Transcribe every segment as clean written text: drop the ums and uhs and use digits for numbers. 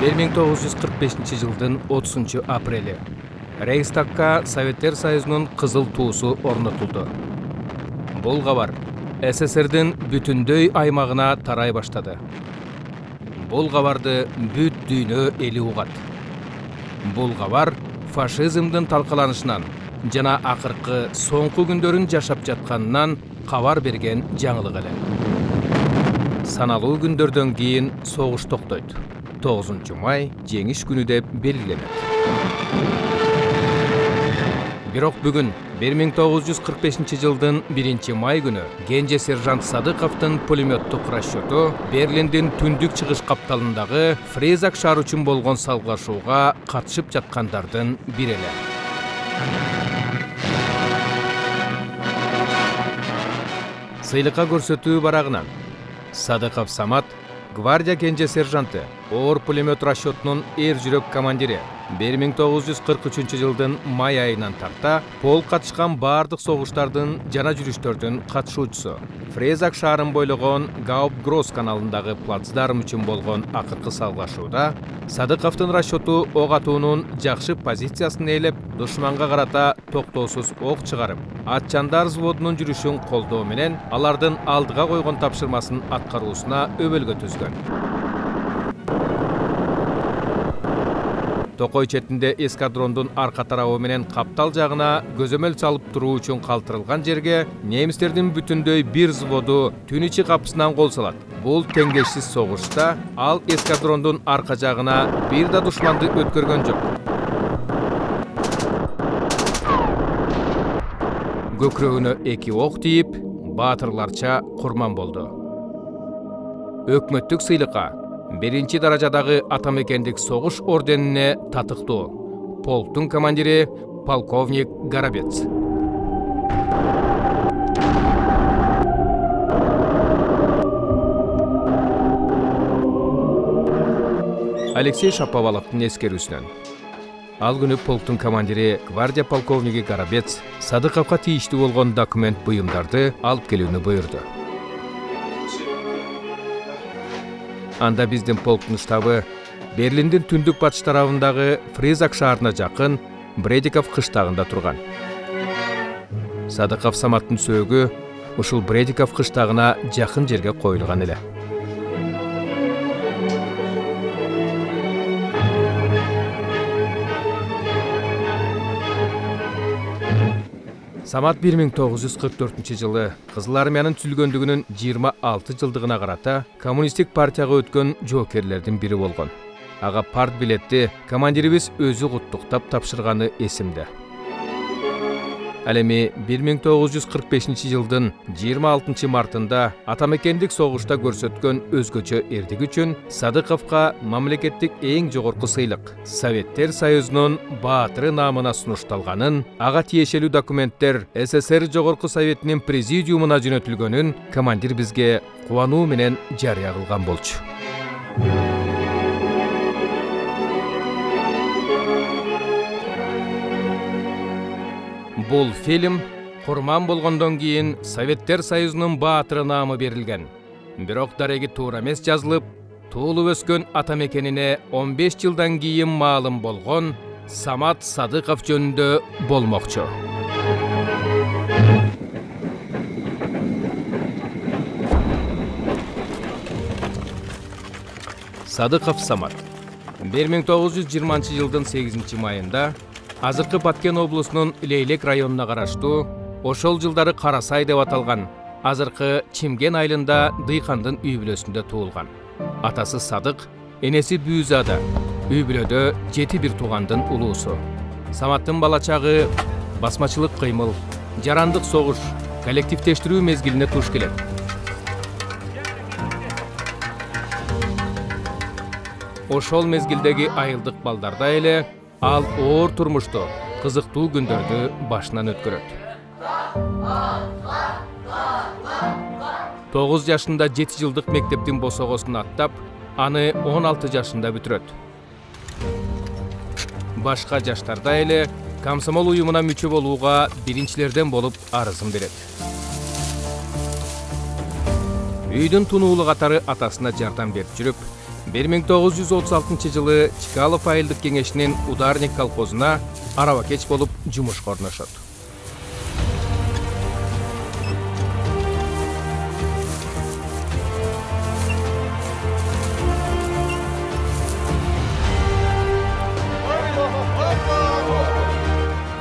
1945 жылдын 30 апрели. Рейхстагга Советтер Союзунун кызыл туусу орнотулду. Бул кабар СССРдин бүтүндөй аймагына тарай баштады. Бул кабарды бүт дүйнө эли угат. Бул кабар фашизмдин талкаланышынан жана акыркы соңку күндөрүн жашап жатканынан кабар берген жаңылык эле. Саналуу күндөрдөн кийин согуш токтойт. 9 май жеңиш күнү деп белгиленет. Бирок бүгүн 1945 жылдын 1 май күнү Кенже сержант Садыковдун пулеметтук расчету Берлиндин түндүк чыгыш капталындагы Фрейзак шаар үчүн болгон салгылашууга катышып жаткандардын бири эле. Сыйлыкка көрсөтүү барагынан Садыков Самат, гвардия Кенже сержанты, оор пулемет расчетунун эр жүрөк командири. 1943 жылдын май айынан тарта полк катышкан бардык согуштардын жана жүрүштөрдүн катышуучусу. Фрейзак шаарын бойлогон Гауптгросс каналындагы плацдарм үчүн болгон акыркы салгылашууда Садыковдун расчету ок атуунун жакшы позициясын ээлеп, душманга карата токтоосуз ок чыгарып, атчандар взводунун жүрүшүн колдоо менен алардын алдыга койгон тапшырмасын аткаруусуна өбөлгө түзгөн. Токой четинде эскадрондун арка тарабы менен каптал жагына көзөмөл салып туруу үчүн калтырылган жерге немистердин бүтүндөй бир взводу түн ичи капысынан кол салат. Бул теңдешсиз согушта ал эскадрондун арка жагына бир да душманды өткөргөн жок. Көкрөгүнө 2 ок тийип, баатырларча курман болду. Өкмөттүк сыйлыкка 1 даражадагы атамекендик согуш орденине татыктуу полктун командири полковник Горобец. Алексей Шаповаловдун эскерүүсүнөн. Ал күнү полктун командири гвардия полковниги Горобец Садыковго тийиштүү болгон документ буюмдарды алып келүүнү буйрду. Анда биздин полктун штабы Берлиндин түндүк батыш тарабындагы Фрейзак шаарына жакын Бредиков кыштагында турган. Садыков Саматтын сөөгү ушул Бредиков кыштагына жакын жерге коюлган эле. Самат 1944 жылы Кызыл армиянын түзүлгөндүгүнүн 26 жылдыгына карата коммунисттик партияга өткөн жоокерлердин бири болгон. Ага парт билетти командирибиз өзү куттуктап тапшырганы эсимде. Ал эми 1945 жылдын 26 мартында атамекендик согушта көрсөткөн өзгөчө эрдик үчүн Садыковго мамлекеттик эң жогорку сыйлык Советтер Союзунун баатыры наамына сунушталганын, ага тиешелүү документтер СССР Жогорку Советинин президиумуна жөнөтүлгөнүн командир бизге кубануу менен жарыя кылган болчу. Бул фильм курман болгондон кийин Советтер Союзунун баатыры наамы берилген. Бирок дареги туура эмес жазылып, туулуп өскөн атамекенине 15 жылдан кийин маалым болгон Самат Садыков жөнүндө болмокчу. Садыков Самат 1920 жылдын 8 майында азыркы Баткен облусунун Лейлек районуна караштуу, ошол жылдары Карасай деп аталган, азыркы Чимген айылында дыйкандын үй бүлөсүндө туулган. Атасы Садык, энеси Бүүзада, үй бүлөдө 7 бир туугандын улуусу. Саматтын бала чагы басмачылык кыймыл, жарандык согуш, коллективдештирүү мезгилине туш келет. Ошол мезгилдеги айылдык балдарда эле ал оор турмушту, кызыктуу күндөрдү башынан өткөрөт. 9 жашында 7 жылдык мектептин босогосун аттап, аны 16 жашында бүтүрөт. Башка жаштарда эле комсомол уюмуна мүчө болууга биринчилерден болуп арызын берет. Үйдүн тунуулу катары атасына жардам берип жүрүп, 1936-жылы Чкалов айылдык кеңешинин Ударник колхозуна арабакеч болуп жумушка орношот.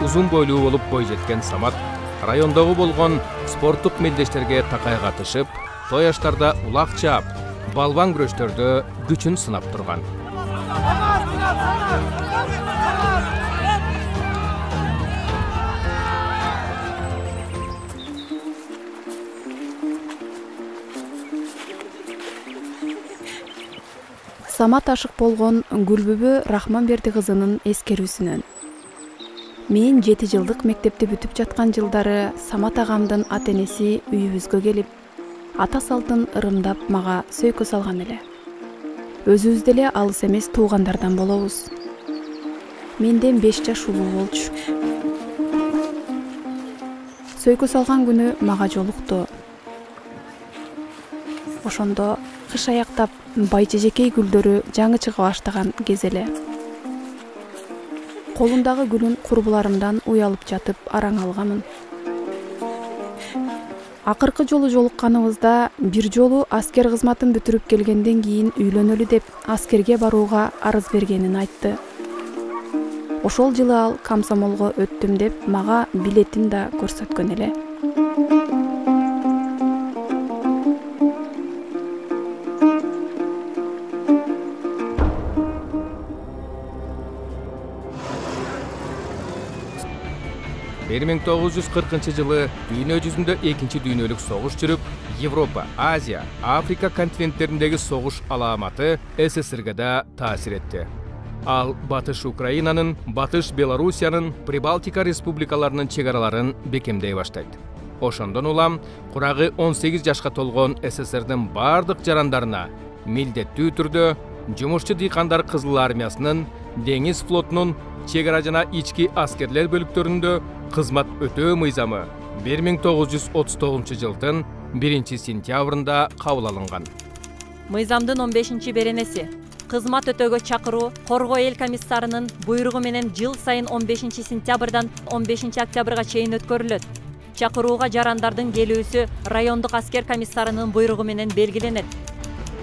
Узун бойлуу болуп бой жеткен Самат райондогу болгон спорттук мелдештерге такай катышып, той аштарда улак чаап, балбан күрөштөрдө күчүн сынап турган. Самат ашык болгон Гүлбүбү Рахманберди кызынын эскерүүсүнөн. Мен 7 жылдык мектепти бүтүп жаткан жылдары Самат агамдын ата-энеси үйүбүзгө келип, ата салтын ырымдап мага сөйкө салган эле. Өзүбүз деле алыс эмес туугандардан болобуз. Менден 5 жаш улуу болчу. Сөйкө салган күнү мага жолукту. Ошондо кыш аяктап байчежекей гүлдөрү жаңы чыга баштаган кез эле. Колундагы гүлүн курбуларымдан уялып жатып араң алганмын. Акыркы жолу жолукканыбызда бир жолу аскер кызматын бүтүрүп келгенден кийин үйлөнөлү деп аскерге барууга арыз бергенин айтты. Ошол жылы ал комсомолго өттүм деп мага билетин да көрсөткөн эле. Бир 1940 жылы дүйнө жүзүндө экинчи дүйнөлүк согуш жүрүп, Европа, Азия, Африка континенттериндеги согуш аламаты СССРге да таасир этти. Ал Батыш Украинанын, Батыш Белоруссиянын, Прибалтика республикаларынын чек араларын бекемдей баштайт. Ошондон улам курагы 18 жашка толгон СССРдин бардык жарандарына милдеттүү түрдө жумушчу дыйкандар Кызыл армиясынын, Деңиз флотунун, чек ара жана ички аскерлер бөлүктөрүндө кызмат өтөө мыйзамы 1939 жылдын 1-сентябрында кабыл алынган. Мыйзамдын 15-беренеси кызмат өтөөгө чакыруу Коргоо эл комиссарынын буйругу менен жыл сайын 15-сентябрдан 15-октябрга чейин өткөрүлөт. Чакырууга жарандардын келүүсү райондук аскер комиссарынын буйругу менен белгиленет.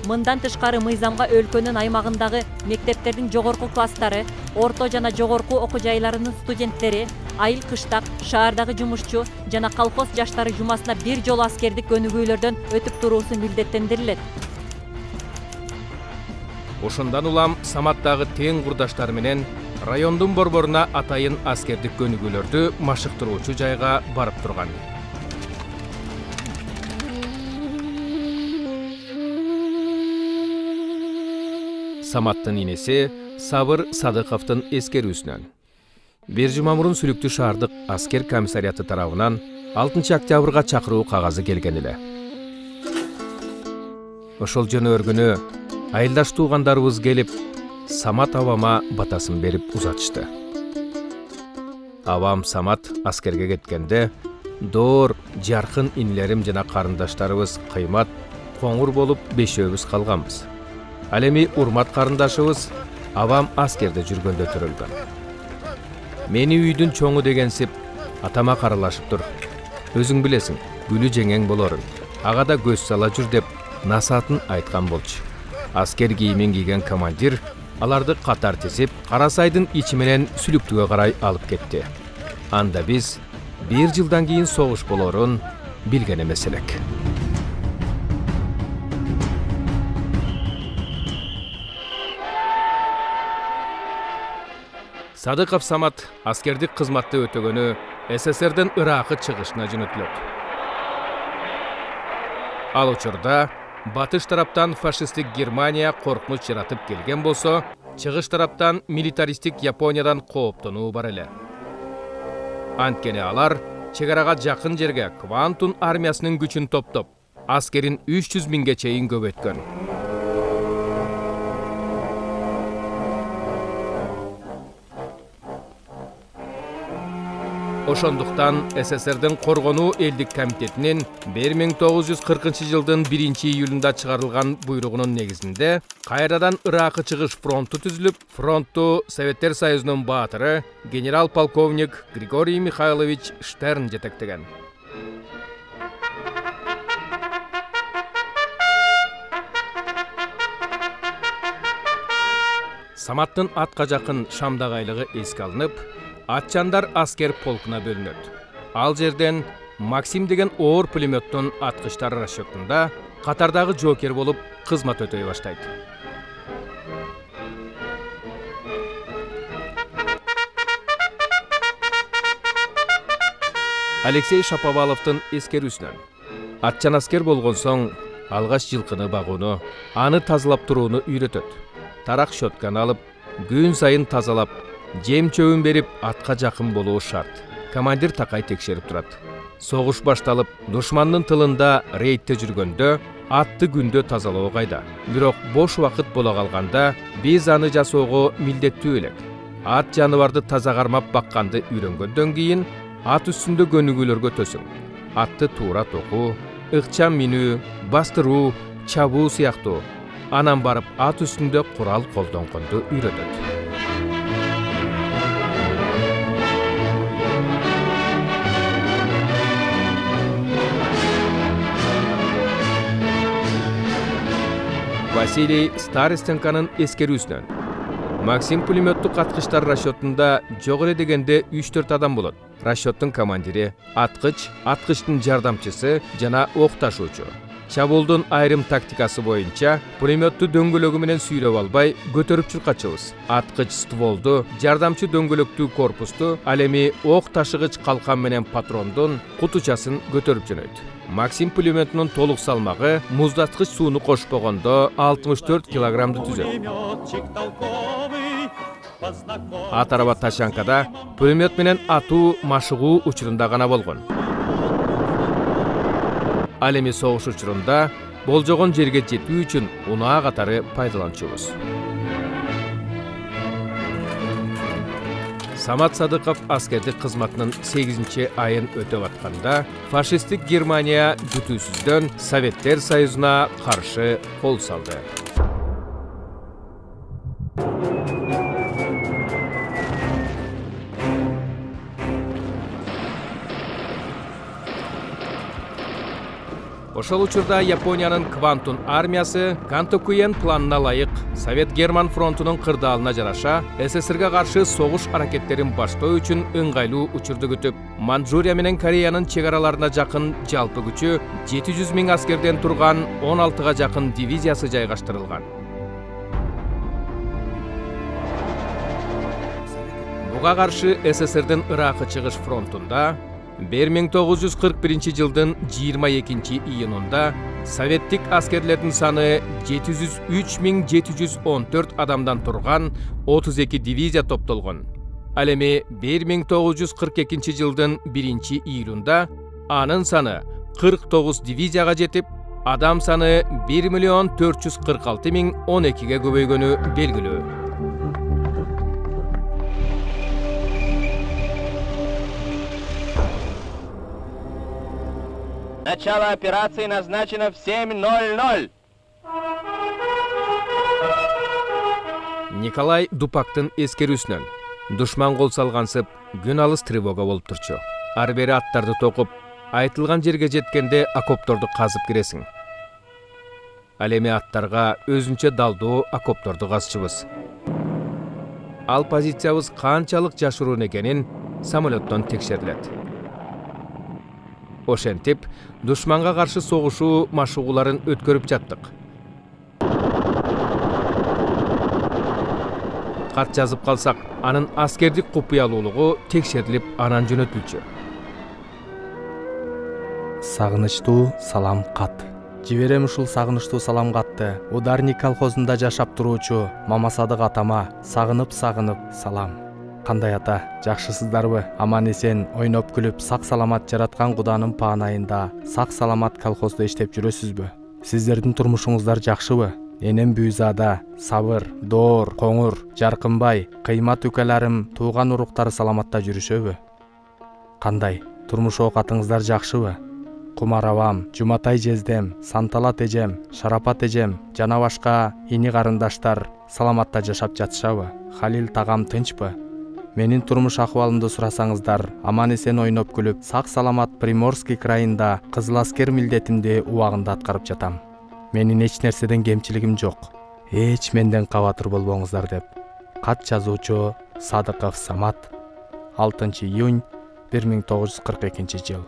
Мындан тышкары мыйзамга өлкөнүн аймагындагы мектептердин жогорку класстары, орто жана жогорку окуу жайларынын студенттери, айыл кыштак, шаардагы жумушчу жана колхоз жаштары жумасына бир жолу аскердик өнүгүүлөрдөн өтүп туруусу милдеттендирилет. Ошондан улам Саматтагы тең курдаштары менен райондун борборуна атайын аскердик өнүгүүлөрдү машыктыруучу жайга барып турган. Саматтын инеси Сабыр Садыковдун эскерүүсүнөн. Бир жума мурун Сүлүктүү шаардык аскер комиссариаты тарабынан 6-октябрга чакыруу кагазы келген эле. Ошол жөнөргүнү айылдаш туугандарыбыз келип, Самат абама батасын берип узатышты. Абам Самат аскерге кеткенде, доор жаркын инилерим жана карындаштарыбыз кыймат, коңур болуп бешөөбүз калганбыз. Ал эми урмат карындашыбыз абам аскерде жүргөндө төрөлгөн. Мени үйдүн чоңу дегенсип, атама каралашыптыр. Өзүң билесиң, гүлү жеңең болорун. Ага да көз сала жүр деп насаатын айткан болчу. Аскер кийимин кийген командир аларды катар тизип, Карасайдын ичи менен Сүлүктүүгө карай алып кетти. Анда биз 1 жылдан кийин согуш болорун билген эмес элек. Садыков Самат аскердик кызматты өтөгөнү СССРдин Иракы чыгышына жөнөтүлөт. Ал учурда батыш тараптан фашисттик Германия коркунуч жаратып келген болсо, чыгыш тараптан милитаристик Япониядан кооптонуу бар эле. Анткени алар чек арага жакын жерге Квантун армиясынын күчүн топтоп, аскерин 300 миңге чейин көбөйткөн. Ошондуктан СССРдин Коргонуу элдик комитетинин 1940 жылдын 1-июлунда чыгарылган буйругунун негизинде кайрадан Иракка чыгыш фронту түзүлүп, фронтту Советтер Союзунун баатыры генерал-полковник Григорий Михайлович Штерн жетектеген. Саматтын атка жакын Шамдагы айлыгы эске алынып, атчандар аскер полкуна бөлүнөт. Ал жерден Максим деген оор пулеметтин аткычтар расчетунда катардагы жокер болуп кызмат өтөй баштайт. Алексей Шаповаловдун эскерүүсүнөн атчан аскер болгон соң алгач жылкыны багууну, аны тазалап турууну үйрөтөт. Тарак шотканы алып, күн сайын тазалап, жем чөбүн берип атка жакын болуу шарт. Командир такай текшерип турат. Согуш башталып, душмандын тылында рейдте жүргөндө атты күндө тазалоо кайда. Бирок бош убакыт боло калганда биз аны жасоого милдеттүү элек. Ат жаныбарды таза кармап бакканды үйрөнгөндөн кийин ат үстүндө көнүгүүлөргө төсүң. Атты туура токуу, ыкчам минүү, бастыруу, чабуу сыяктуу. Анан барып ат үстүндө курал колдонгонду үйрөтөт. Василий Старостенканын эскерүүсүнөн Максим пулеметтик аткычтар расчетунда жок эле дегенде 3-4 адам болот. Расчеттун командири, аткыч, аткычтын жардамчысы жана ок ташуучу. Чабуулдун айрым тактикасы боюнча пулеметту дөңгөлөгү менен сүйрөп албай көтөрүп чуркачыбыз. Аткыч стволду, жардамчы дөңгөлөктүү корпусту, ал эми ок ташыгыч калкан менен патрондун кутучасын көтөрүп жөнөйт. Максим пулеметинин толук салмагы муздаткыч сууну кошпогондо 64 килограммды түзөт. Ат араба Ташанкада пулемет менен атуу машыгуу учурунда гана болгон. Ал эми согуш учурунда болжогон жерге жетүү үчүн унаа катары пайдаланчубуз. Самат Садыков аскердик кызматынын 8-чи айын өтөп атканда фашисттик Германия бүтүүсүздөн Советтер Союзуна каршы кол салды. Ошол учурда Япониянын Квантун армиясы Кантокуен планына ылайык Совет-Герман фронтунун кырдаалына жараша СССРга каршы согуш аракеттерин баштоо үчүн ыңгайлуу учурду күтүп, Манчжурия менен Кореянын чек араларына жакын жалпы күчү 700 000 аскерден турган 16га жакын дивизиясы жайгаштырылган. Буга каршы СССРдин Иракка чыгыш фронтунда 1941 жылдын 22 июнунда советтик аскерлердин саны 703 714 адамдан турган 32 дивизия топтолгон. Ал эми 1942 жылдын 1 июлунда анын саны 49 дивизияга жетип, адам саны 1 446 012ге көбөйгөнү белгилүү. Начало операции назначено в 7:00. Николай Дупактын эскерүүсүнөн душман кол салгансып күн алыс тревога болуп турчу. Ар бери аттарды токуп, айтылган жерге жеткенде окопторду казып киресиң. Ал эми аттарга өзүнчө далдоо окопторду казчыбыз. Ал позициябыз канчалык жашыруун экенин самолеттон текшерилет. Ошентип, душманга каршы согушуу машыгууларын өткөрүп жаттык. Кат жазып калсак, анын аскердик купуялуулугу текшерилип, анан жөнөтүлчү. Сагынычтуу салам кат. Жиберем ушул сагынычтуу салам катты Ударник колхозунда жашап туруучу Мамасадык атама сагынып салам. Кандай ата, жакшысыздарбы? Аман эсен, ойноп күлүп, сак саламат жараткан Куданын паанайында сак саламат колхозда иштеп жүрөсүзбү? Сиздердин турмушуңуздар жакшыбы? Энем Бүйзада, Сабыр, Доор, Коңур, Жаркынбай, кыймат үкөлөрүм, тууган уруктары саламатта жүрүшөбү? Кандай? Турмуш оокатыңыздар жакшыбы? Кумар абам, Жуматай жездем, Санталат эжем, Шарапат эжем жана башка ини карындаштар саламатта жашап жатышабы? Халил тагам тынчпы? Менин турмуш акыбалымды сурасаңыздар, аман-эсен ойноп күлүп, сак-саламат Приморский крайында Кызыл аскер милдетимди убагында аткарып жатам. Менин эч нерседен кемчилигим жок. Эч менден кабатыр болбоңуздар деп. Кат жазуучу Садыков Самат, 6 июнь 1942 жыл.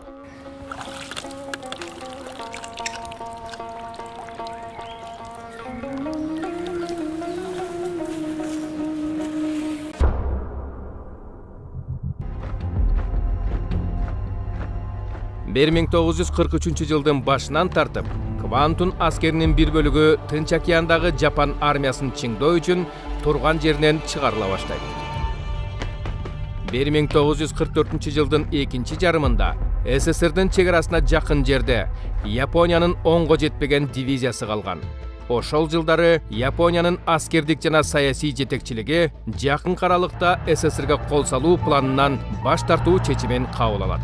Bir 1943 жылдын башынан тартып, Квантун аскеринин бир бөлүгү Тынч океандагы Жапон армиясын чыңдоо үчүн турган жеринен чыгарыла баштайт. 1944 жылдын экинчи жарымында СССРдин чегарасына жакын жерде Япониянын онго жетпеген дивизиясы калган. Ошол жылдары Япониянын аскердик жана саясий жетекчилиги жакын каралыкта СССРге кол салуу планынан баш тартуу чечимин кабыл алат.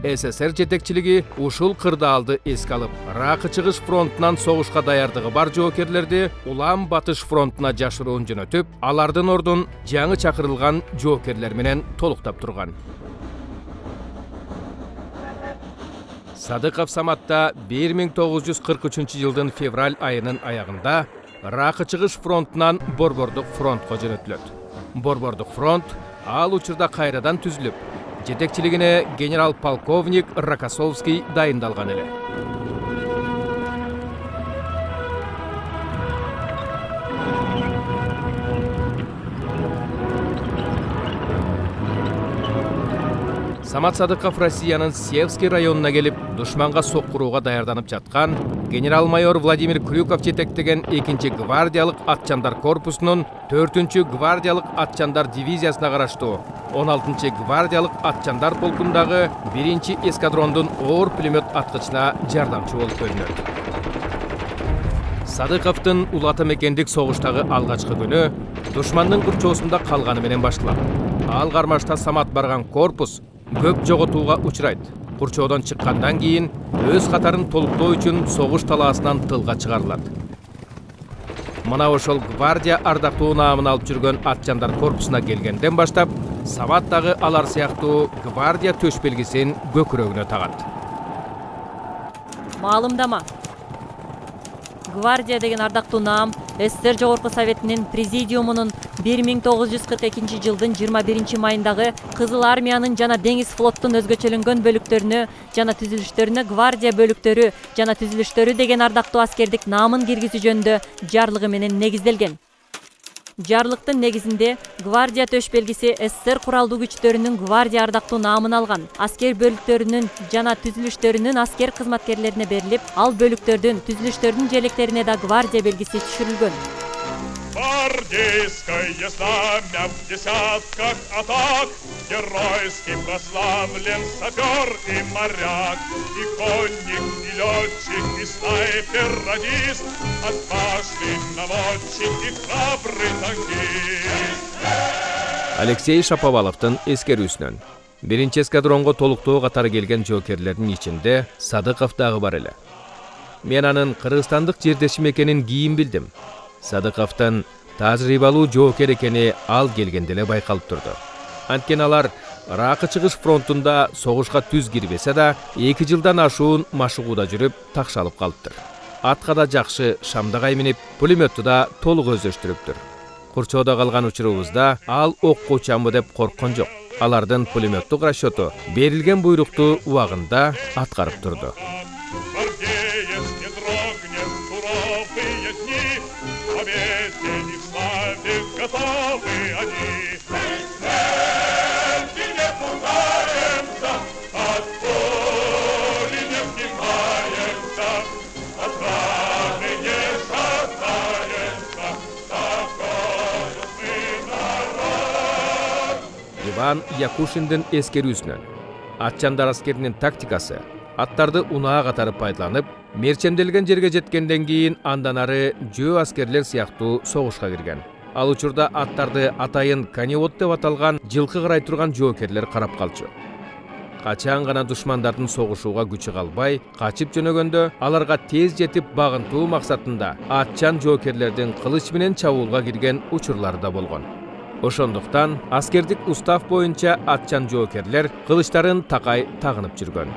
СССР жетекчилиги ушул кырдаалды эске алып, Ракы чыгыш фронтунан согушка даярдыгы бар жоокерлерди Улам Батыш фронтуна жашыруун жөнөтүп, алардын ордун жаңы чакырылган жоокерлер менен толуктап турган. Садыков Саматта 1943 жылдын февраль айынын аягында Ракы чыгыш фронтунан Борбордук фронтко жөнөтүлөт. Борбордук фронт ал учурда кайрадан түзүлүп, жетекчилигине генерал-полковник Рокоссовский дайындалган эле. Самат Садыков Россиянын Севский районуна келип, душманга соккурууга даярданып жаткан генерал-майор Владимир Крюков жетектеген 2-чи гвардиялык атчандар корпусунун 4-чү гвардиялык атчандар дивизиясына караштуу 16-чы гвардиялык атчандар полкундагы 1-чи эскадрондун оор пулемет аткычына жардамчы болуп көрүнөт. Садыковдун улаты мекендик согуштагы алгачкы күнү душмандын курчоосунда калганы менен башталат. Ал кармашта Самат барган корпус көп жоготууга учурайт. Курчоодон чыккандан кийин өз катарын толуктоо үчүн согуш талаасынан тылга чыгарылат. Мына ошол гвардия ардактуу наамын алып жүргөн атчандар корпусуна келгенден баштап, Самат дагы алар сыяктуу гвардия төш белгисин көкүрөгүнө тагат. Маалымдама. Гвардия деген ардактуу наам СССР Жогорку Советинин президиумунун 1942 жылдын 21 майындагы Кызыл армиянын жана деңиз флоттун өзгөчөлөнгөн бөлүктөрүнө жана түзүлүштөрүнө гвардия бөлүктөрү жана түзүлүштөрү деген ардактуу аскердик наамын киргизүү жөнүндө жарлыгы менен негизделген. Жарлыктын негизинде гвардия төш белгиси СССР куралдуу күчтөрүнүн гвардия ардактуу наамын алган аскер бөлүктөрүнүн жана түзүлүштөрүнүн аскер кызматкерлерине берилип, ал бөлүктөрдүн түзүлүштөрдүн желектерине да гвардия белгиси түшүрүлгөн. Гвардейское знамя в десятках атак, геройски прославлен сапер и моряк, и конник, и летчик, и снайпер-радист, отважный наводчик и храбрый танкист. Алексей Шаповаловдун эскерүүсүнөн 1-чи эскадронго толуктоо катары келген жоокерлердин ичинде Садыков дагы бар эле. Мен анын кыргызстандык жердешим экенин кийин билдим. Садыковдун тажрыйбалуу жоокер экени ал келгенде эле байкалып турду. Анткени алар Ракы чыгыш фронтунда согушка түз кирбесе да 2 жылдан ашуун машыгууда жүрүп такшалып калыптыр. Атка да жакшы шамдагай минип, пулеметту да толук өздөштүрүптүр. Курчоодо калган учурубузда ал окко учамбы деп корккон жок. Алардын пулеметтук расчету берилген буйрукту убагында аткарып турду. Иван Якушиндин эскерүүсүнөн атчандар аскеринин тактикасы аттарды унаа катары пайдаланып, мерчемделген жерге жеткенден кийин андан ары жөө аскерлер сыяктуу согушка кирген. Ал учурда аттарды атайын каневод деп аталган жылкы карай турган жоокерлер карап калчу. качан гана душмандардын согушууга күчү калбай качып жөнөгөндө аларга тез жетип багынтуу максатында атчан жоокерлердин кылыч менен чабуулга кирген учурлары да болгон. Ошондуктан аскердик устав боюнча атчан жоокерлер кылычтарын такай тагынып жүргөн.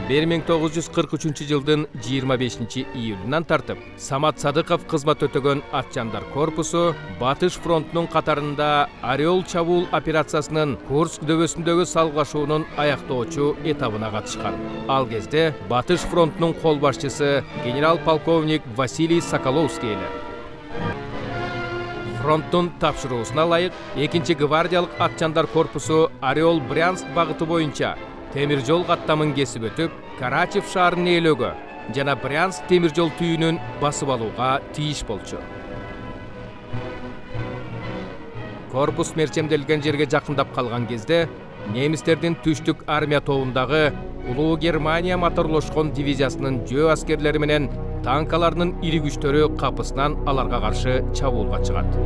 1943 жылдын 25 июлунан тартып Самат Садыков кызмат өтөгөн атчандар корпусу Батыш фронтунун катарында Орел чабуул операциясынын Курск дөбөсүндөгү салгылашуунун аяктоочу этабына катышкан. Ал кезде Батыш фронтунун кол башчысы генерал-полковник Василий Соколовский эле. Фронттун тапшыруусуна ылайык 2-чи гвардиялык атчандар корпусу Орел Брянск багыты боюнча темир жол каттамын кесип өтүп, Карачев шаарын ээлөөгө жана Брянск темир жол түйүнүн басып алууга тийиш болчу. Корпус мерчемделген жерге жакындап калган кезде немистердин түштүк армия тобундагы Улуу Германия моторлошкон дивизиясынын жөө аскерлери менен танкаларынын ири күчтөрү капысынан аларга каршы чабуулга чыгат.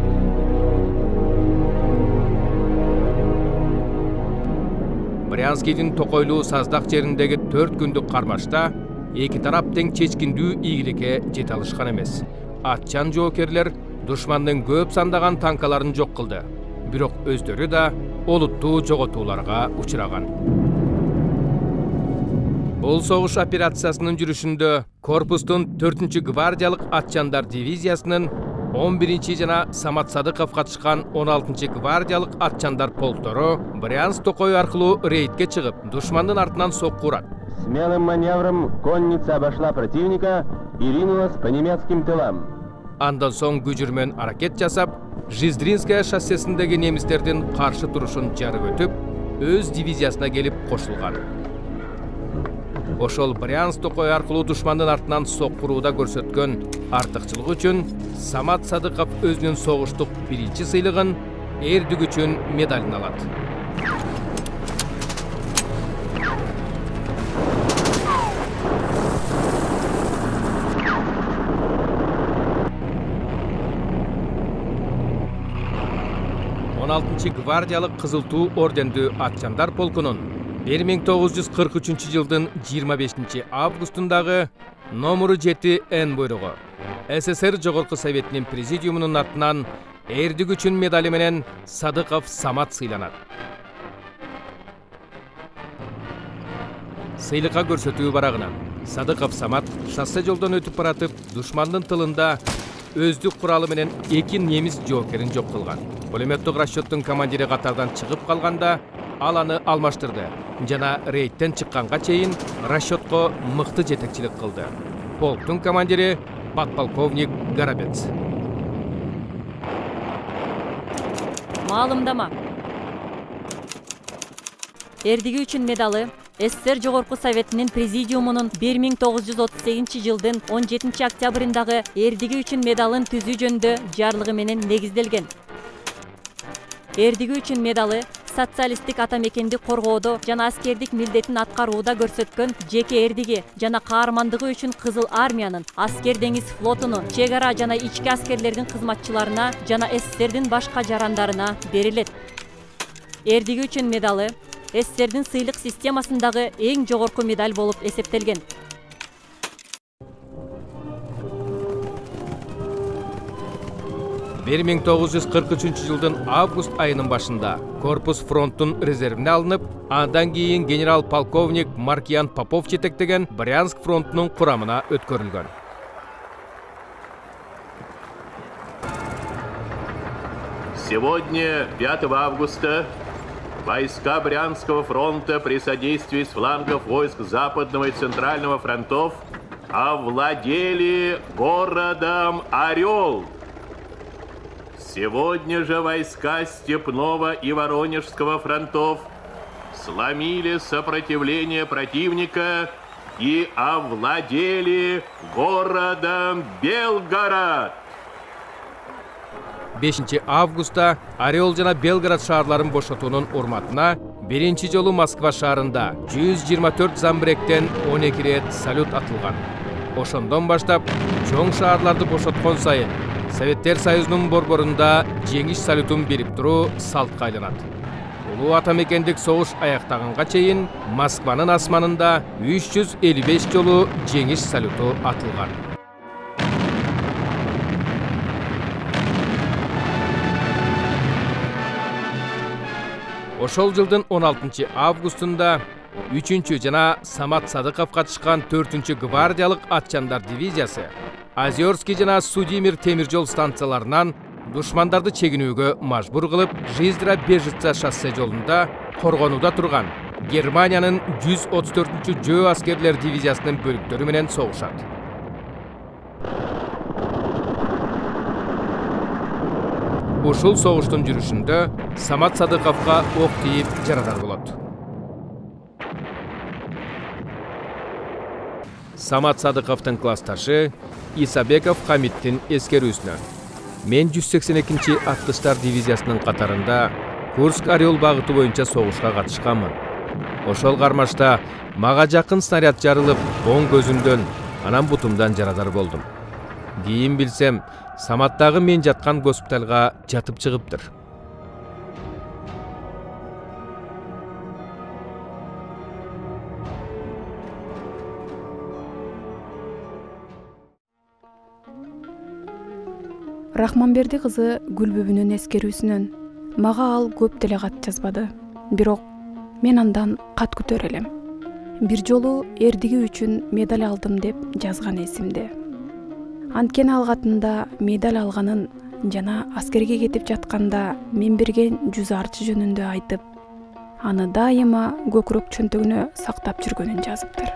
Брянскийдин Токойлуу Саздак жериндеги 4 күндүк кармашта эки тарап тең чечкиндүү ийгиликке жете алышкан эмес. Атчан жоокерлер душмандын көп сандаган танкаларын жок кылды. Бирок өздөрү да олуттуу жоготууларга учураган. Бул согуш операциясынын жүрүшүндө корпустун 4-чү гвардиялык атчандар дивизиясынын 11-чи жана Самат Садыков катышкан 16-чы гвардиялык атчандар полктору Брянск Токой аркылуу рейдке чыгып, душмандын артынан сокку урат. Смелым маневром конница обошла противника и ринулась по немецким тылам. Андан соң күжүрмөн аракет жасап, Жиздринская шоссесиндеги немистердин каршы турушун жарып өтүп, өз дивизиясына келип кошулган. Ошол Брянск Токой аркылуу душмандын артынан соккурууда көрсөткөн артыкчылык үчүн Самат Садыков өзүнүн согуштук 1-чи сыйлыгын эрдик үчүн медалын алат. Гвардиялык Кызыл Туу ордендүү атчандар полкунун 1943 жылдын 25 августундагы номеру 7Н буйругу СССР Жогорку Советинин президиумунун атынан эрдик үчүн медали менен Садыков Самат сыйланат. Сыйлыкка көрсөтүү барагынан Садыков Самат шоссе жолдон өтүп баратып, душмандын тылында өздүк куралы менен 2 немис жоокерин жок кылган. Пулеметтик расчеттин командири катардан чыгып калганда ал аны алмаштырды жана рейдтен чыкканга чейин расчетко мыкты жетекчилик кылды. Полктун командири подполковник Горобец. Маалымдама. Эрдиги үчүн медалы СССР Жогорку Советинин президиумунун 1938 жылдын 17 октябрындагы эрдиги үчүн медалын түзүү жөнүндө жарлыгы менен негизделген. Эрдиги үчүн медалы социалисттик атамекенди коргоодо жана аскердик милдетин аткарууда көрсөткөн жеке эрдиги жана каармандыгы үчүн Кызыл армиянын, аскер деңиз флотунун, чек ара жана ички аскерлердин кызматчыларына жана СССРдин башка жарандарына берилет. Эрдиги үчүн медалы СССРдин сыйлык системасындагы эң жогорку медаль болуп эсептелген. — 1943 жылдын август айынын башында корпус фронттун резервине алынып, андан кийин генерал-полковник Маркиян Попов жетектеген Брянск фронтунун курамына өткөрүлгөн. Сегодня, 5 августа, войска Брянского фронта при содействии с флангов войск Западного и Центрального фронтов овладели городом Орел. Сегодня же войска Степного и Воронежского фронтов сломили сопротивление противника и овладели городом Белгород. 5 августта Орел жана Белгород шаарларын бошотуунун урматына биринчи жолу Москва шаарында 124 замбиректен 12 рет салют атылган. Ошондон баштап чоң шаарларды бошоткон сайын Советтер Союзунун борборунда жеңиш салютун берип туруу салтка айланат. Улуу атамекендик согуш аяктаганга чейин Москванын асманында 355 жолу жеңиш салюту атылган. Ошол жылдын 16 августунда 3 жана Самат Садыков катышкан 4 гвардиялык атчандар дивизиясы Озерский жана Судимир темир жол станцияларынан душмандарды чегинүүгө мажбур кылып, Жиздра-Бежица шоссе жолунда коргонууда турган Германиянын 134-жөө аскерлер дивизиясынын бөлүктөрү менен согушат. Ушул согуштун жүрүшүндө Самат Садыковго ок тийип жарадар болот. Самат Садыковдун классташы Исабеков Хамиттин эскерүүсүнө. Мен 182-чи аткычтар дивизиясынын катарында Курск Орел багыты боюнча согушка катышканмын. Ошол кармашта мага жакын снаряд жарылып, оң көзүмдөн, анан бутумдан жарадар болдум. Кийин билсем, Саматтагы мен жаткан госпиталга жатып чыгыптыр. Рахманберди кызы Гүлбүбүнүн эскерүүсүнөн мага ал көп деле кат жазбады. Бирок мен андан кат күтөр элем. Бир жолу эрдиги үчүн медаль алдым деп жазган эсимде. Анткени ал катында медаль алганын жана аскерге кетип жатканда мен берген 100 арчы жөнүндө айтып, аны дайыма көкүрөк чөнтөгүнө сактап жүргөнүн жазыптыр.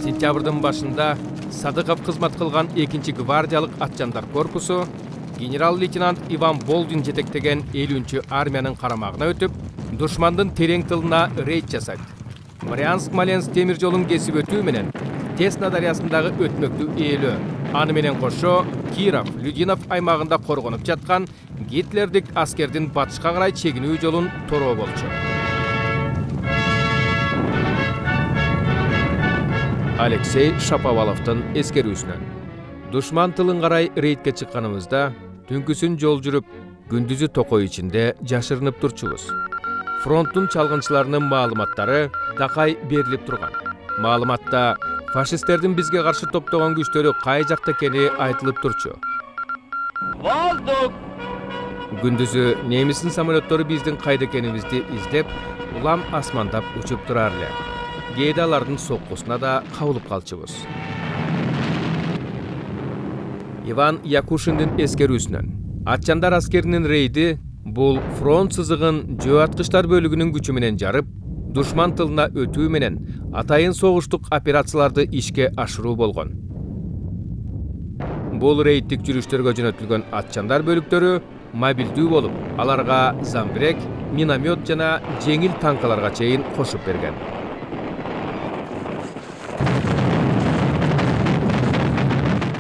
Сентябрдын башында Садыков кызмат кылган 2-чи гвардиялык атчандар корпусу генерал-лейтенант Иван Болдин жетектеген 50-чү армиянын карамагына өтүп, душмандын терең тылына рейд жасайт. Брянск-Смоленск темир жолун кесип өтүү менен Тесна дарыясындагы өтмөктү ээлөө, аны менен кошо Киров, Людинов аймагында коргонуп жаткан гитлердик аскердин батышка карай чегинүү жолун тороо болчу. Алексей Шаповаловдун эскерүүсүнөн. Душман тылын карай рейдке чыкканыбызда түнкүсүн жол жүрүп, күндүзү токой ичинде жашырынып турчубуз. Фронттун чалгынчыларынын маалыматтары такай берилип турган. Маалыматта фашисттердин бизге каршы топтогон күчтөрү кай жакта экени айтылып турчу. Воздух! Күндүзү немистин самолеттору биздин кайда экенибизди издеп, улам асмандап учуп турар эле. Кээде алардын соккусуна да кабылып калчубуз. Иван Якушиндин эскерүүсүнөн. Атчандар аскеринин рейди бул фронт сызыгын жөө аткычтар бөлүгүнүн күчү менен жарып, душман тылына өтүү менен атайын согуштук операцияларды ишке ашыруу болгон. Бул рейдтик жүрүштөргө жөнөтүлгөн атчандар бөлүктөрү мобилдүү болуп, аларга замбирек, миномет жана жеңил танкаларга чейин кошуп берген.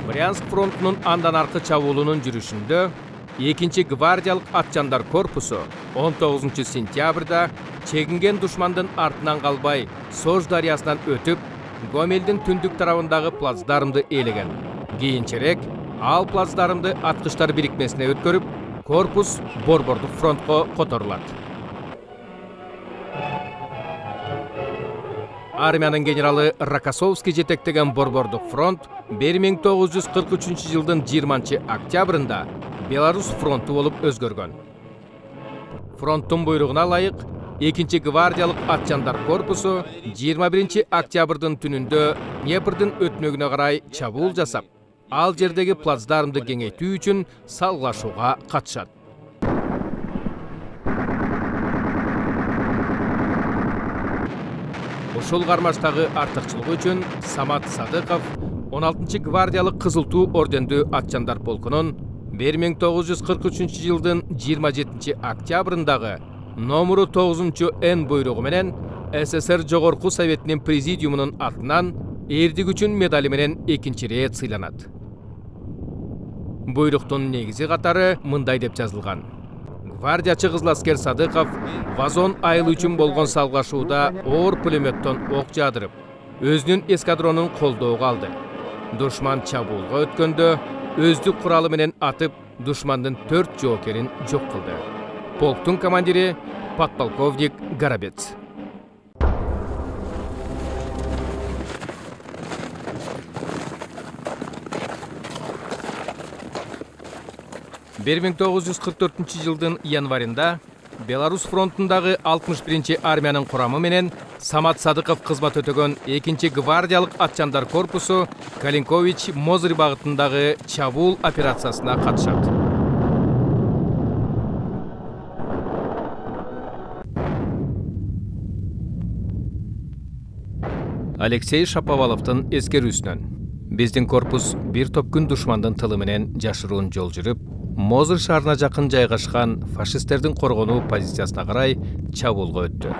Брянск фронтунун андан аркы чабуулунун жүрүшүндө 2-чи гвардиялык атчандар корпусу 19 сентябрда чегинген душмандын артынан калбай Сож дарыясынан өтүп, Гомелдин түндүк тарабындагы плацдармды ээлеген. Кийинчерээк ал плацдармды аткычтар бирикмесине өткөрүп, корпус борбордук фронтко которулат. Армиянын генералы Рокоссовский жетектеген борбордук фронт 1943 жылдын 20 октябрында Беларусь фронту болуп өзгөргөн. Фронттун буйругуна ылайык 2-чи гвардиялык атчандар корпусу 21 октябрдын түнүндө Днепрдин өтмөгүнө карай чабуул жасап, ал жердеги плацдармды кеңейтүү үчүн салгылашууга катышат. Ошол кармаштагы артыкчылыгы үчүн Самат Садыков 16-чы гвардиялык Кызыл Туу ордендүү атчандар полкунун 1943 жылдын 27 октябрындагы номеру 9-Н буйругу менен СССР Жогорку Советинин президиумунун атынан эрдик үчүн медали менен 2-чи рет сыйланат. Буйруктун негизи катары мындай деп жазылган: гвардиячы кызыл аскер Садыков Вазон айыл үчүн болгон салгашууда оор пулеметтон ок жаадырып, өзүнүн эскадронун колдоого алды. Душман чабуулга өткөндө өздүк куралы менен атып, душмандын 4 жоокерин жок кылды. Полктун командири подполковник Горобец. Bir 1944 жылдын январында Беларус фронтундагы 61 армиянын курамы менен Самат Садыков кызмат өтөгөн 2 гвардиялык атчандар корпусу Калинкович Мозырь багытындагы чабуул операциясына катышат. Алексей Шаповаловдун эскерүүсүнөн: биздин корпус бир топ күн душмандын тылы менен жашыруун жол жүрүп, Мозырь шаарына жакын жайгашкан фашисттердин коргонуу позициясына карай чабуулга өттү.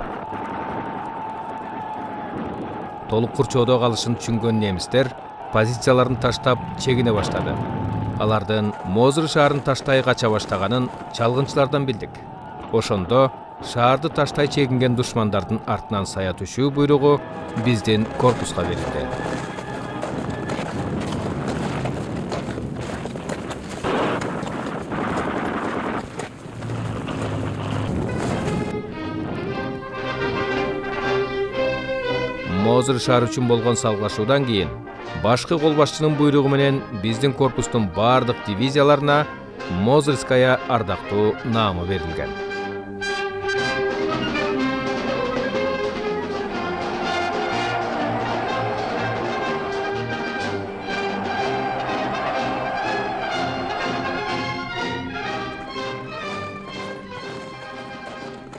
Толук курчоодо калышын түшүнгөн немистер позицияларын таштап чегине баштады. Алардын Мозырь шаарын таштай кача баштаганын чалгынчылардан билдик. Ошондо шаарды таштай чегинген душмандардын артынан сая түшүү буйругу биздин корпуска берилди. Мозырь шаары үчүн болгон салгашуудан кийин башкы кол башчынын буйругу менен биздин корпустун бардык дивизияларына Мозырьская ардактуу наамы берилген.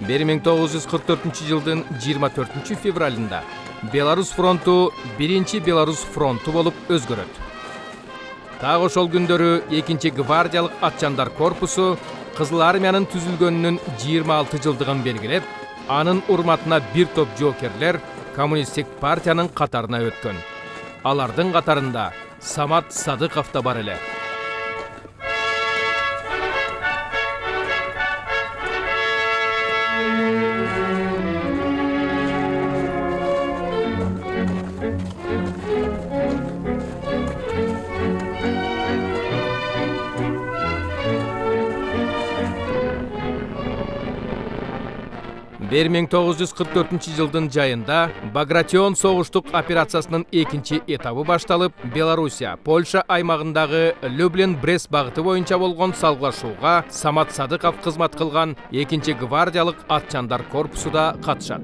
Bir 1944 жылдын 24 февралында Беларус фронту биринчи Беларус фронту болуп өзгөрөт. Так ошол күндөрү 2 гвардиялык атчандар корпусу Кызыл армиянын түзүлгөнүнүн 26 жылдыгын белгилеп, анын урматына бир топ жоокерлер коммунисттик партиянын катарына өткөн. Алардын катарында Самат Садыков да бар эле. Bir 1944 жылдын жайында Багратион согуштук операциясынын 2 этабы башталып, Белоруссия, Польша аймагындагы Люблин-Брест багыты боюнча болгон салгашууга Самат Садыков кызмат кылган 2 гвардиялык атчандар корпусу да катышат.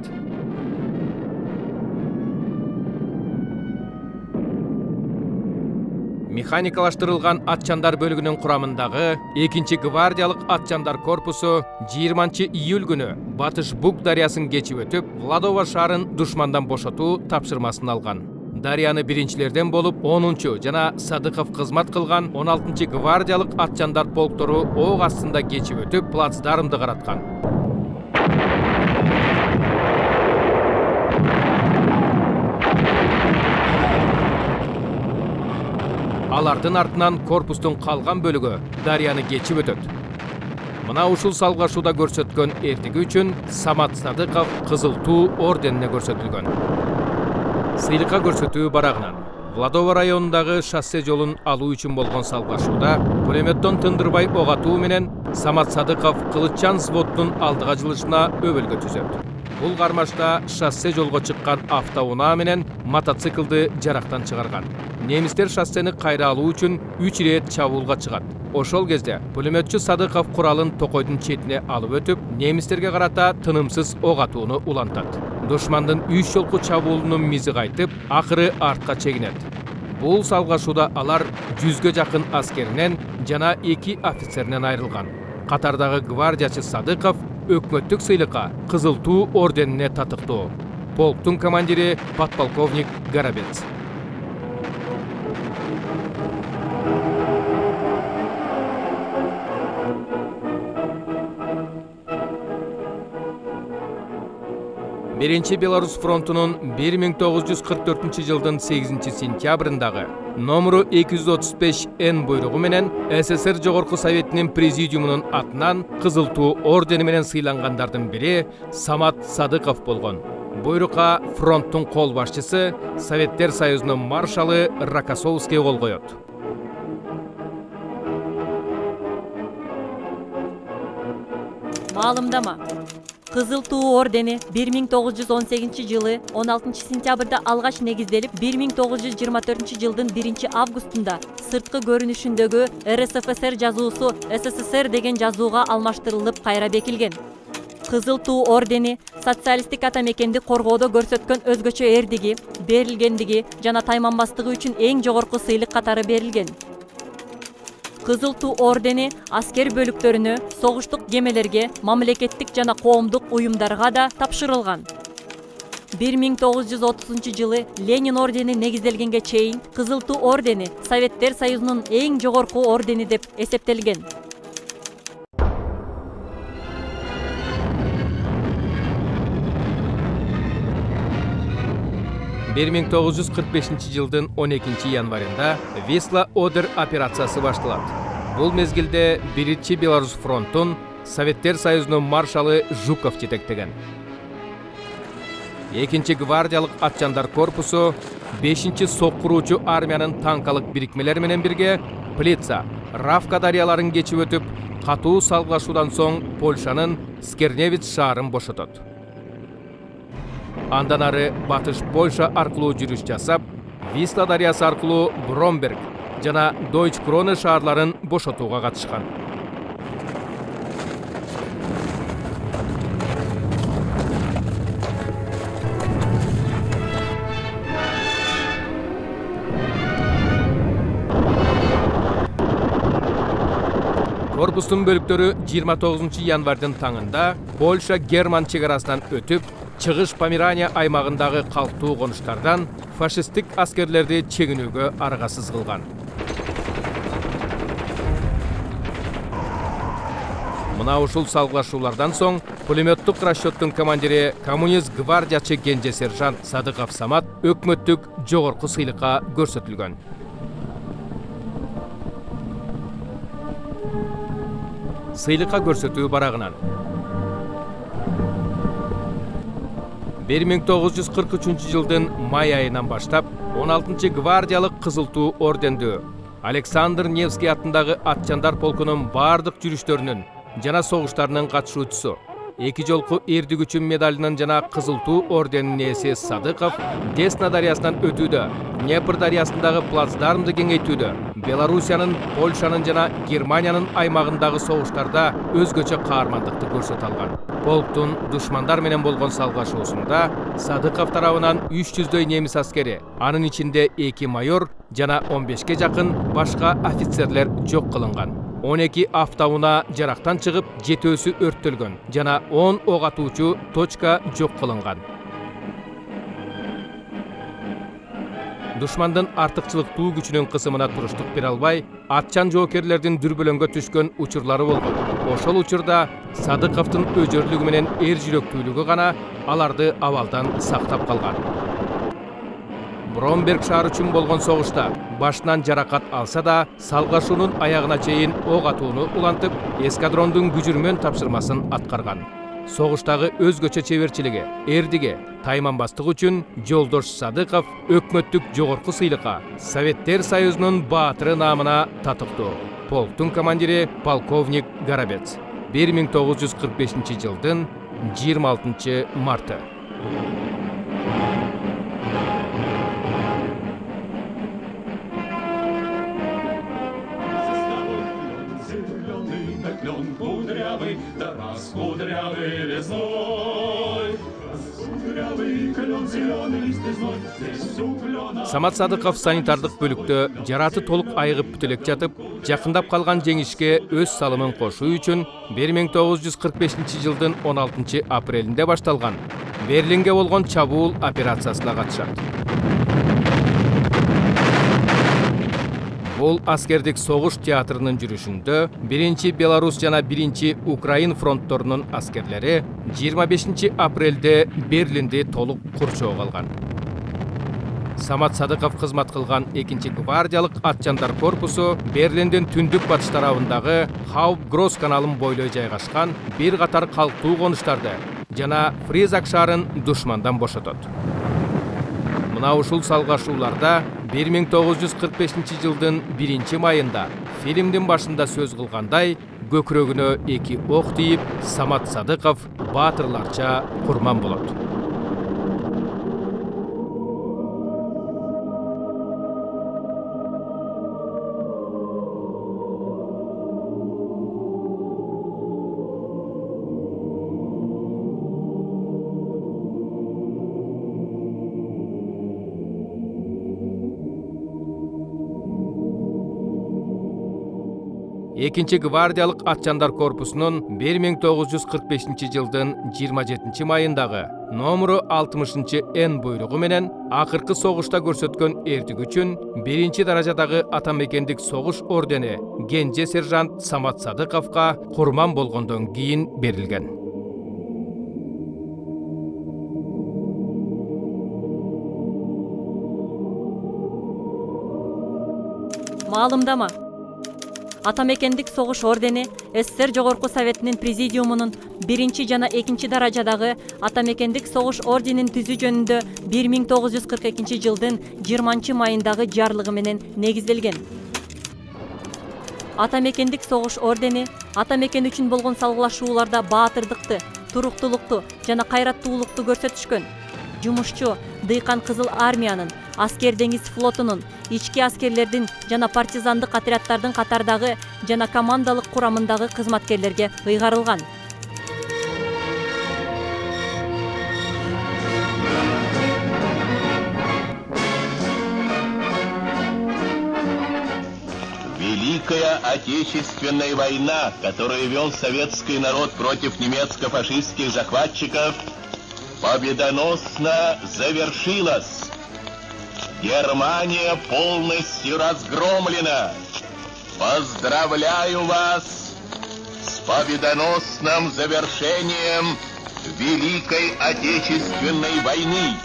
Механикалаштырылган атчандар бөлүгүнүн курамындагы 2 гвардиялык атчандар корпусу 20 июль күнү Батыш Буг дарыясын кечип өтүп, Владова шаарын душмандан бошотуу тапшырмасын алган. Дарыяны биринчилерден болуп 10-чу жана Садыков кызмат кылган 16 гвардиялык атчандар полктору ок астында кечип өтүп, плацдармды караткан. Алардын артынан корпустун калган бөлүгү дарыяны кечип өтөт. Мына ушул салгашууда көрсөткөн эрдиги үчүн Самат Садыков Кызыл Туу орденине көрсөтүлгөн. Сыйлыкка көрсөтүү барагынан Владова районундагы шоссе жолун алуу үчүн болгон салгашууда пулеметтон тындырбай ок атуу менен Самат Садыков Кылыччан взводунун алдыга жылышына өбөлгө түзөт. Бул кармашта шоссе жолго чыккан автоунаа менен мотоциклды жарактан чыгарган. Немистер шоссени кайра алуу үчүн 3 ирет чабуулга чыгат. Ошол кезде пулеметчи Садыков куралын токойдун четине алып өтүп, немистерге карата тынымсыз ок атууну улантат. Душмандын 3 жолку чабуулунун мизи кайтып, акыры артка чегинет. Бул салгашууда алар 100ге жакын аскеринен жана 2 офицеринен айрылган. Катардагы гвардиячы Садыков өкмөттүк сыйлыкка Кызыл Туу орденине татыктуу. Полктун командири подполковник Горобец. Биринчи Беларус фронтунун 1944 жылдын 8 сентябрындагы номеру 235Н буйругу менен СССР Жогорку Советинин президиумунун атынан Кызыл Туу ордени менен сыйлангандардын бири Самат Садыков болгон. Буйрукка фронттун кол башчысы Советтер Союзунун маршалы Рокоссовский кол коет. Маалымдама. Кызыл Туу ордени 1918 жылы 16 сентябрда алгач негизделип, 1924 жылдын 1 августунда сырткы көрүнүшүндөгү РСФСР жазуусу СССР деген жазууга алмаштырылып кайра бекилген. Кызыл Туу ордени социалисттик ата мекенди коргоодо көрсөткөн өзгөчө эрдиги, берилгендиги жана тайманбастыгы үчүн эң жогорку сыйлык катары берилген. Кызыл Туу ордени аскер бөлүктөрүнө, согуштук кемелерге, мамлекеттик жана коомдук уюмдарга да тапшырылган. 1930 жылы Ленин ордени негизделгенге чейин Кызыл Туу ордени Советтер Союзунун эң жогорку ордени деп эсептелген. Bir 1945 жылдын 12 январында Висла-Одер операциясы башталат. Бул мезгилде 1-чи Беларус фронтун Советтер Союзунун маршалы Жуков жетектеген. 2-чи гвардиялык атчандар корпусу 5-чи соккуруучу армиянын танкалык бирикмелери менен бирге Плица, Равка дарыяларын кечип өтүп, катуу салгылашуудан соң Польшанын Скерневиц шаарын бошотот. Андан ары батыш Польша аркылуу жүрүш жасап, Висла дарыясы аркылуу Бромберг жана Дойч Кроне шаарларын бошотууга катышкан. Корпустун бөлүктөрү 29 январдын таңында Польша-Герман чегарасынан өтүп, Чыгыш Померания аймагындагы калктуу конуштардан фашисттик аскерлерди чегинүүгө аргасыз кылган. Мына ушул салгылашуулардан соң пулеметтик расчеттун командири коммунист гвардиячы кенже сержант Садыков Самат өкмөттүк жогорку сыйлыкка көрсөтүлгөн. Сыйлыкка көрсөтүү барагынан 1943 жылдын май айынан баштап 16-чы гвардиялык Кызыл Туу ордендүү Александр Невский атындагы атчандар полкунун бардык жүрүштөрүнүн жана согуштарынын катышуучусу, 2 жолку эрдик үчүн медалынын жана Кызыл Туу орденинин ээси Садыков Десна дарыясынан өтүүдө, Днепр дарыясындагы плацдармды кеңейтүүдө, Белоруссиянын, Польшанын жана Германиянын аймагындагы согуштарда өзгөчө каармандыкты көрсөтө алган. Полктун душмандар менен болгон салгылашуусунда Садыков тарабынан 300дөй немис аскери, анын ичинде 2 майор жана 15ке жакын башка офицерлер жок кылынган. 12 автоунаа жарактан чыгып, 7-өсү өрттөлгөн жана 10 ок атуучу точка жок кылынган. Душмандын артыкчылыктуу күчүнүн кысымына туруштук бере албай, атчан жоокерлердин дүрбөлөңгө түшкөн учурлары болгон. Ошол учурда Садыковдун өжөрлүгү менен эр жүрөктүүлүгү гана аларды абалдан сактап калган. Бромберг шаары үчүн болгон согушта башынан жаракат алса да, салгылашуунун аягына чейин ок атууну улантып, эскадрондун күжүрмөн тапшырмасын аткарган. Согуштагы өзгөчө чеберчилиги, эрдиги, тайманбастыгы үчүн Жолдош Садыков өкмөттүк жогорку сыйлыкка Советтер Союзунун баатыры наамына татыктуу. Полктун командири полковник Горобец. 1945 жылдын 26 марты. Кудрявый, да раскудрявый весной, раскудрявый клен зеленый листвой, здесь у клена. Самат Садыков санитардык бөлүктө жараты толук айыгып бүтөлөк жатып, жакындап калган жеңишке өз салымын кошуу үчүн 1945 жылдын 16 апрелинде башталган Берлинге болгон чабуул операциясына катышат. Бул аскердик согуш театрынын жүрүшүндө 1-чи Беларусь жана 1-чи Украин фронтторунун аскерлери 25 апрелде Берлинди толук курчоого алган. Самат Садыков кызмат кылган 2-гвардиялык атчандар корпусу Берлиндин түндүк батыш тарабындагы Хауп-Гросс каналын бойлой жайгашкан бир катар калктуу конуштарды жана Фризак шаарын душмандан бошотот. Мына ушул салгашууларда 1945-жылдын 1-майында фильмдин башында сөз кылгандай көкүрөгүнө 2 ок тийип, Самат Садыков баатырларча курман болот. Экинчи гвардиялык атчандар корпусунун 1945-жылдын 27-майындагы номеру 60-Н буйругу менен акыркы согушта көрсөткөн эртик үчүн 1-даражадагы атамекендик согуш ордени Генже сержант Самат Садыковго курман болгондон кийин берилген. Маалымдама. Атамекендик согуш ордени СССР Жогорку Советинин президиумунун 1 жана 2 даражадагы Атамекендик согуш орденин түзүү жөнүндө 1942 жылдын 20 майындагы жарлыгы менен негизделген. Атамекендик согуш ордени атамекен үчүн болгон салгылашууларда баатырдыкты, туруктуулукту жана кайраттуулукту көрсөтүшкөн. Жумушчу дыйкан Кызыл армиянын, аскер деңиз флотунун, ички аскерлердин жана партизандык отряддардын катардагы жана командалык курамындагы кызматкерлерге ыйгарылган. Великая Отечественная война, которую вел советский народ против немецко-фашистских захватчиков, победоносно завершилась. Германия полностью разгромлена. Поздравляю вас с победоносным завершением Великой Отечественной войны.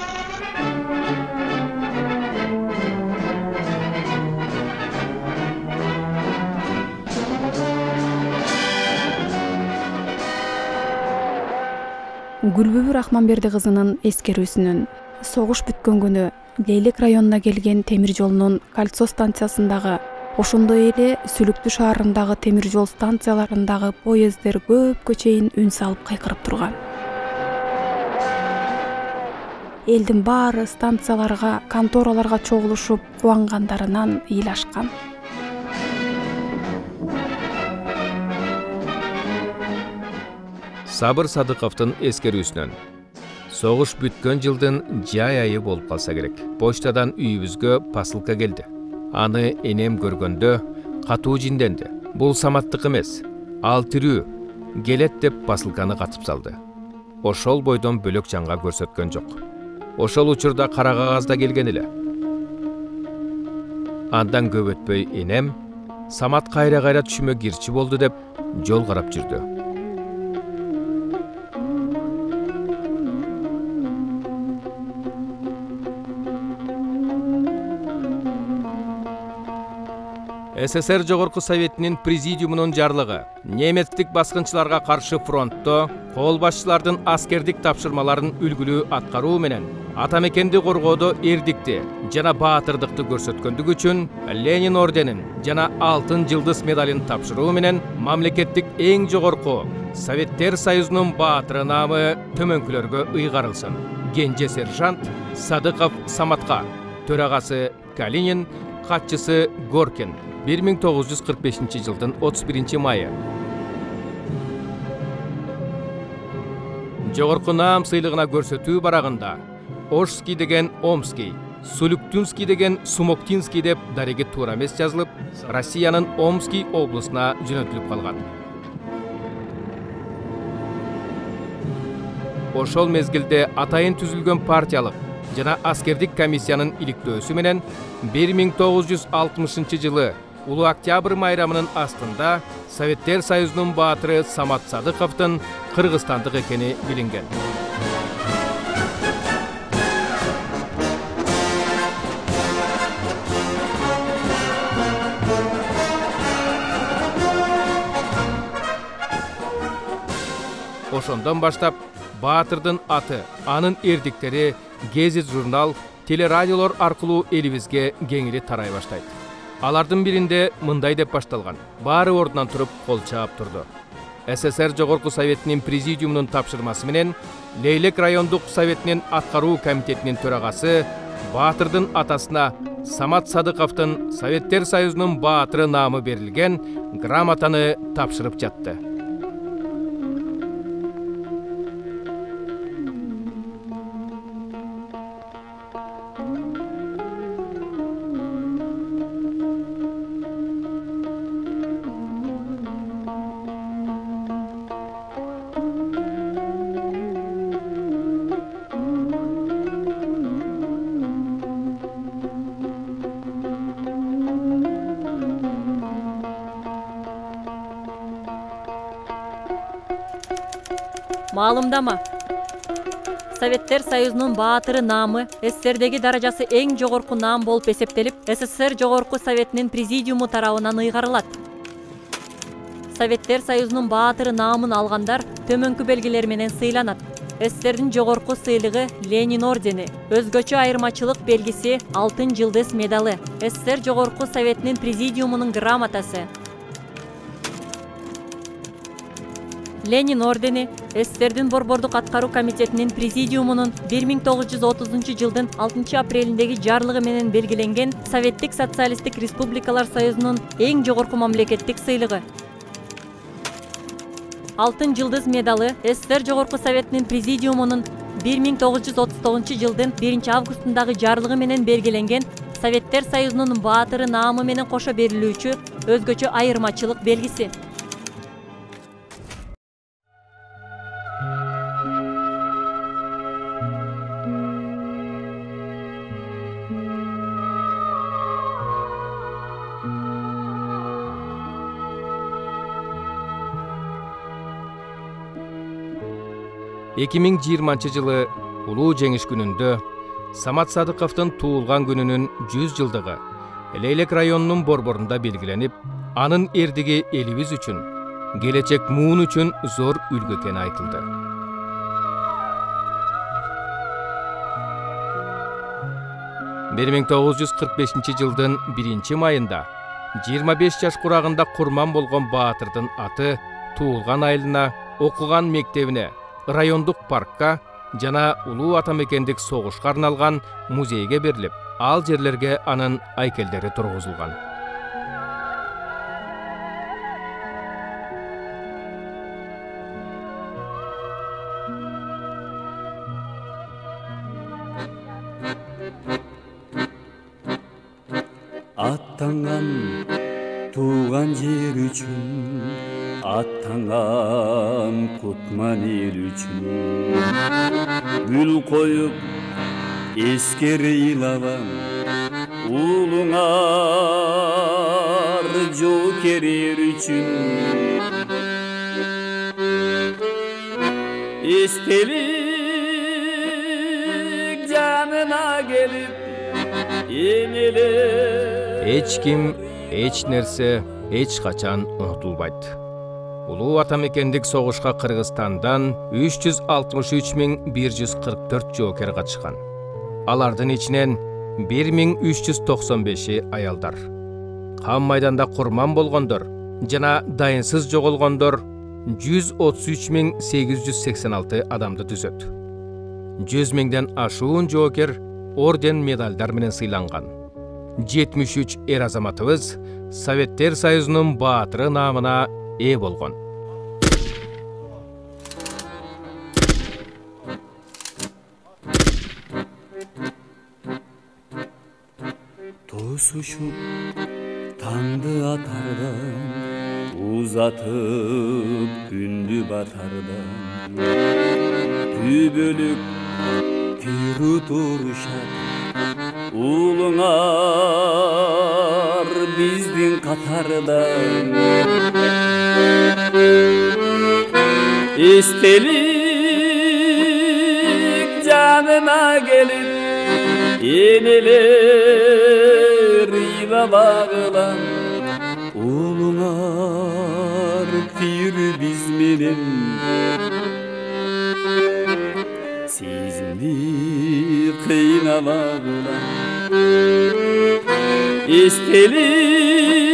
Гүлбүбү Рахманберди кызынын эскерүүсүнөн согуш бүткөн күнү Лейлек районуна келген темир жолунун Кольцо станциясындагы, ошондой эле Сүлүктүү шаарындагы темир жол станцияларындагы поезддер көпкө чейин үн салып кайкырып турган. Элдин баары станцияларга, контораларга чогулушуп кубангандарынан ыйлашкан. Сабыр Садыковдун эскерүүсүнөн согуш бүткөн жылдын жай айы болуп калса керек. Почтадан үйүбүзгө посылка келди. Аны энем көргөндө катуу жинденди. Бул Саматтык эмес, ал тирүү, келет деп посылканы катып салды. Ошол бойдон бөлөк жанга көрсөткөн жок. Ошол учурда кара кагазда келген эле. Андан көп өтпөй энем Самат кайра түшүмө кирчи болду деп жол карап жүрдү. СССР Жогорку Советинин президиумунун жарлыгы немецтик баскынчыларга каршы фронтто кол башчылардын аскердик тапшырмаларын үлгүлүү аткаруу менен атамекенди коргоодо эрдикти жана баатырдыкты көрсөткөндүгү үчүн Ленин орденин жана Алтын жылдыз медалын тапшыруу менен мамлекеттик эң жогорку Советтер Союзунун баатыры наамы төмөнкүлөргө ыйгарылсын. Генже сержант Садыков Саматка, төрагасы Калинин, катчысы Горкин. 1945 жылдын 31 майы. Жогорку наам сыйлыгына көрсөтүү барагында Ошский деген Омский, Сулюктюнский деген Сумоктинский деп дареги туура эмес жазылып, Россиянын Омский облусуна жөнөтүлүп калган. Ошол мезгилде атайын түзүлгөн партиялык жана аскердик комиссиянын иликтөөсү менен 1960 жылы Улуу Октябрь майрамынын астында Советтер Союзунун баатыры Самат Садыковдун кыргызстандык экени билинген. Ошондон баштап Баатырдын аты, анын эрдиктери гезит, журнал, телерадиолор аркылуу элибизге кеңири тарай баштайт. Алардын биринде мындай деп башталган: баары ордунан туруп кол чаап турду. СССР Жогорку Советинин президиумунун тапшырмасы менен Лейлек райондук советинин аткаруу комитетинин төрагасы Баатырдын атасына Самат Садыковдун Советтер Союзунун баатыры наамы берилген грамотаны тапшырып жатты. Маалымдама. Советтер Союзунун баатыры наамы СССРдеги даражасы эң жогорку наам болуп эсептелип, СССР Жогорку Советинин президиуму тарабынан ыйгарылат. Советтер Союзунун баатыры наамын алгандар төмөнкү белгилер менен сыйланат. СССРдин жогорку сыйлыгы Ленин ордени, өзгөчө айырмачылык белгиси Алтын жылдыз медалы, СССР Жогорку Советинин президиумунун грамотасы. Ленин ордени СССРдин Борбордук аткаруу комитетинин президиумунун 1930 жылдын 6 апрелиндеги жарлыгы менен белгиленген Советтик социалисттик республикалар союзунун эң жогорку мамлекеттик сыйлыгы. Алтын жылдыз медалы СССР Жогорку Советинин президиумунун 1939 жылдын 1 августундагы жарлыгы менен белгиленген Советтер Союзунун баатыры наамы менен кошо берилүүчү өзгөчө айырмачылык белгиси. Эки миң жыйырманчы жылы улуу жеңиш күнүндө Самат Садыковдун туулган күнүнүн 100 жылдыгы Лейлек районунун борборунда белгиленип, анын эрдиги элибиз үчүн, келечек муун үчүн зор үлгү экени айтылды. Бир 1945 жылдын 1 майында 25 жаш курагында курман болгон Баатырдын аты туулган айылына, окуган мектебине, райондук паркка жана улуу атамекендик согушка арналган музейге берилип, ал жерлерге анын айкелдери тургузулган. Аттанган тууган жер үчүн, аттанган кутман эл үчүн, гүл коюп эскере ыйлабам, уулуңар жоокер эр үчүн. Эстелик жанына келип энелер. Эч ким, эч нерсе эч качан унутулбайт. Улуу атамекендик согушка Кыргызстандан 363.144 жоокер катышкан. Алардын ичинен 1395-и аялдар. Кам майданда курман болгондор жана дайынсыз жоголгондор 133.886 адамды түзөт. 100 миңден ашуун жоокер орден медалдар менен сыйланган. 73 эр азаматыбыз Советтер Союзунун баатыры наамына ээ болгон. Тосушуп таңды атардан, узатып күндү батардан, түбөлүк тирүү турушат, уулуңар биздин катардан. Эстелик жанына келип энелер ыйлабагылам, уулуңар пир биз менен сезімді қинабағылам. Естелік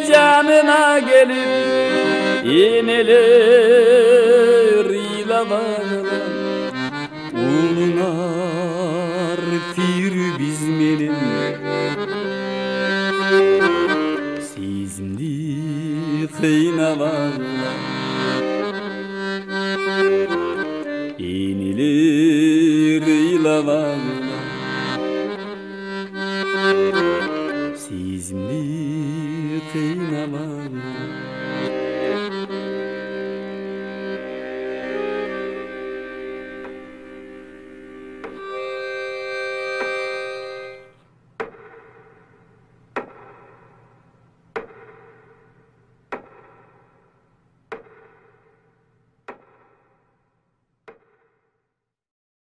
жанына келіп, енелер илабағылам. Улунар түйрі бізменен, сезімді қинабағылам.